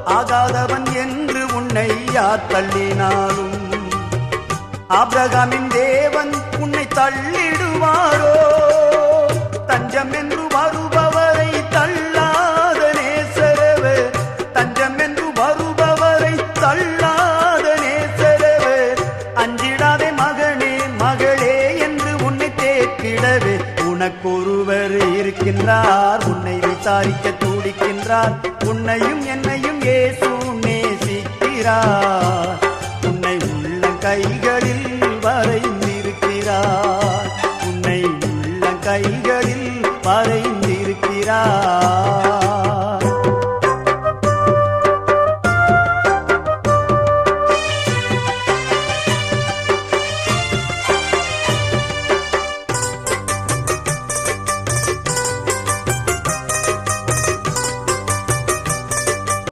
ஆகாதவன் என்று உன்னை யார் தள்ளினாலும் ஆபிரகாமின் தேவன் உன்னை தள்ளிடுவாரோ? தஞ்சம் என்று வருபவரை தள்ளாத நேசரவர், தஞ்சம் என்று வருபவரை தள்ளாத நேசரவர். அஞ்சிடாதே மகனே மகளே என்று உன்னை தேக்கிடவே உனக்கொருவர் இருக்கின்றார். உன்னை விசாரிக்க துடிக்கின்றார். உன்னையும் என்னையும் இயேசு நேசிக்கிறார். உன்னை உள்ள கைகளில் வரைந்திருக்கிறார். உன்னை உள்ள கைகளில் வரைந்திருக்கிறார்.